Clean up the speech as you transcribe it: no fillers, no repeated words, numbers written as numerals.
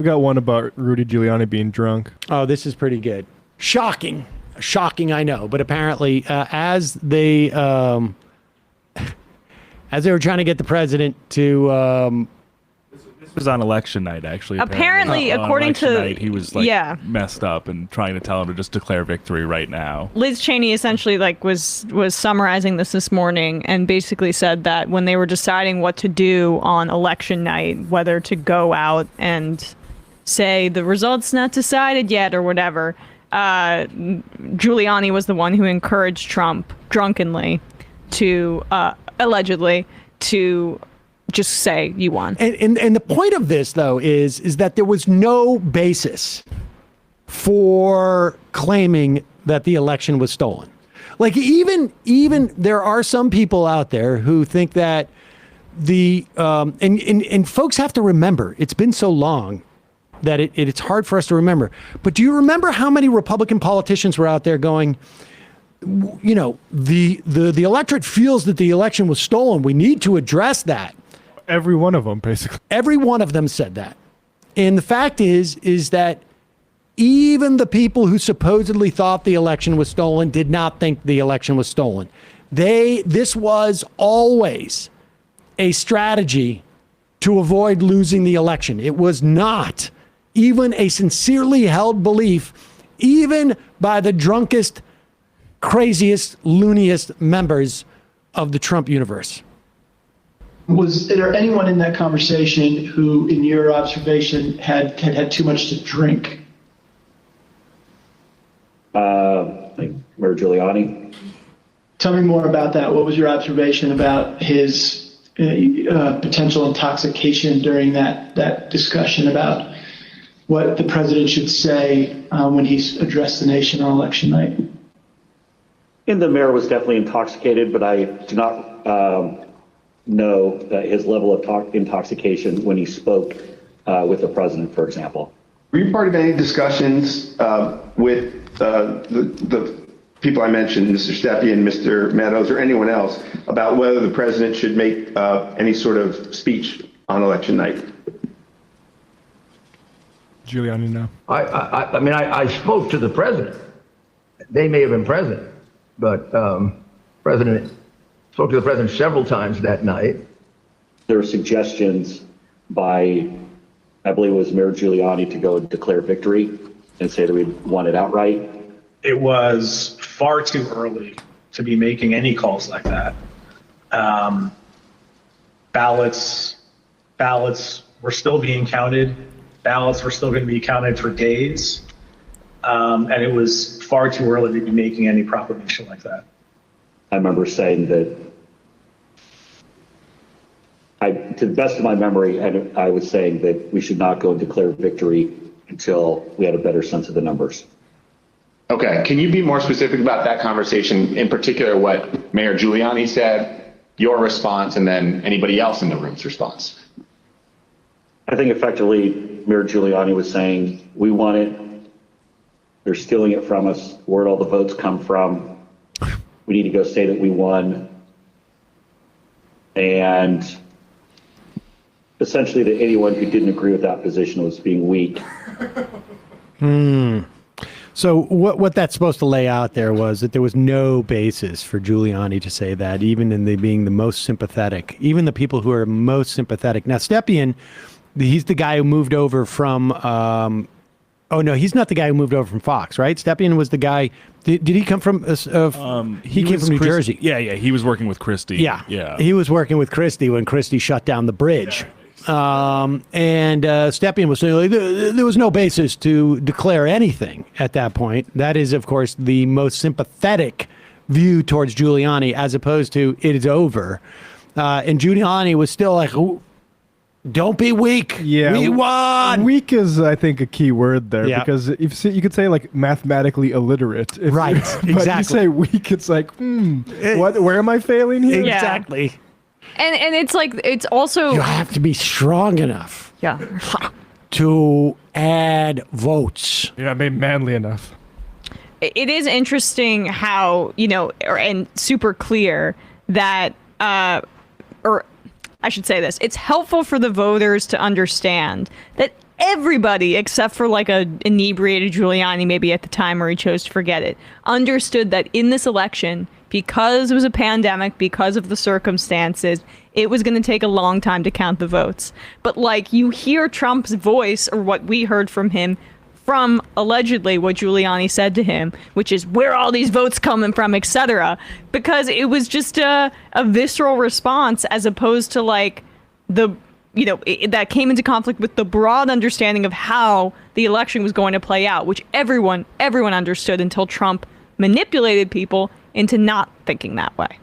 We got one about Rudy Giuliani being drunk. Oh, this is pretty good. Shocking. Shocking, I know. But apparently, as they were trying to get the president to... This was on election night, actually. Apparently, on according election to... night, he was messed up and trying to tell him to just declare victory right now. Liz Cheney essentially was summarizing this morning and basically said that when they were deciding what to do on election night, whether to go out and say the results not decided yet or whatever, Giuliani was the one who encouraged Trump drunkenly to allegedly to just say you won. And the point of this, though, is that there was no basis for claiming that the election was stolen. Like even there are some people out there who think that and folks have to remember, it's been so long that it's hard for us to remember. But do you remember how many Republican politicians were out there going, you know, the electorate feels that the election was stolen. We need to address that. Every one of them, basically. Every one of them said that. And the fact is that even the people who supposedly thought the election was stolen did not think the election was stolen. This was always a strategy to avoid losing the election. It was not even a sincerely held belief, even by the drunkest, craziest, looniest members of the Trump universe. Was there anyone in that conversation who, in your observation, had too much to drink? Like Rudy Giuliani. Tell me more about that. What was your observation about his potential intoxication during that discussion about what the president should say when he's addressed the nation on election night? And the mayor was definitely intoxicated, but I do not know his level of intoxication when he spoke with the president, for example. Were you part of any discussions with the people I mentioned, Mr. Stepien, Mr. Meadows, or anyone else, about whether the president should make any sort of speech on election night? Giuliani, no. I mean, I spoke to the president. They may have been present, but President spoke to the president several times that night. There were suggestions by, I believe it was Mayor Giuliani, to go and declare victory and say that we won it outright. It was far too early to be making any calls like that. Ballots were still being counted. Ballots were still going to be counted for days. And it was far too early to be making any proclamation like that. I remember saying that, to the best of my memory, I was saying that we should not go and declare victory until we had a better sense of the numbers. Okay, can you be more specific about that conversation, in particular what Mayor Giuliani said, your response, and then anybody else in the room's response? I think effectively Mayor Giuliani was saying, we won it, they're stealing it from us, where'd all the votes come from? We need to go say that we won. And essentially that anyone who didn't agree with that position was being weak. So what that's supposed to lay out there was that there was no basis for Giuliani to say that, even in being the most sympathetic, even the people who are most sympathetic. Now, Stepien, he's the guy who moved over from, oh no, he's not the guy who moved over from Fox, right? Stepien was the guy, did he come from, he came from New Jersey. Yeah, he was working with Christie. Yeah, he was working with Christie when Christie shut down the bridge. And Stepien was saying like, there was no basis to declare anything at that point. That is, of course, the most sympathetic view towards Giuliani, as opposed to it is over. And Giuliani was still like, don't be weak. Yeah, we won. Weak is, I think, a key word there, Yeah. because if you could say like mathematically illiterate, Right, but exactly. you say weak, it's like, where am I failing here? Yeah. Exactly. And it's like, it's also... You have to be strong enough to add votes. Yeah, manly enough. It is interesting how, and super clear that, or I should say this, it's helpful for the voters to understand that everybody except for like a inebriated Giuliani maybe at the time, or he chose to forget it, understood that in this election, because it was a pandemic, because of the circumstances, it was going to take a long time to count the votes. But like, you hear Trump's voice, or what we heard from him, from allegedly what Giuliani said to him, which is where are all these votes coming from, etc. Because it was just a visceral response, as opposed to like that came into conflict with the broad understanding of how the election was going to play out, which everyone understood until Trump manipulated people into not thinking that way.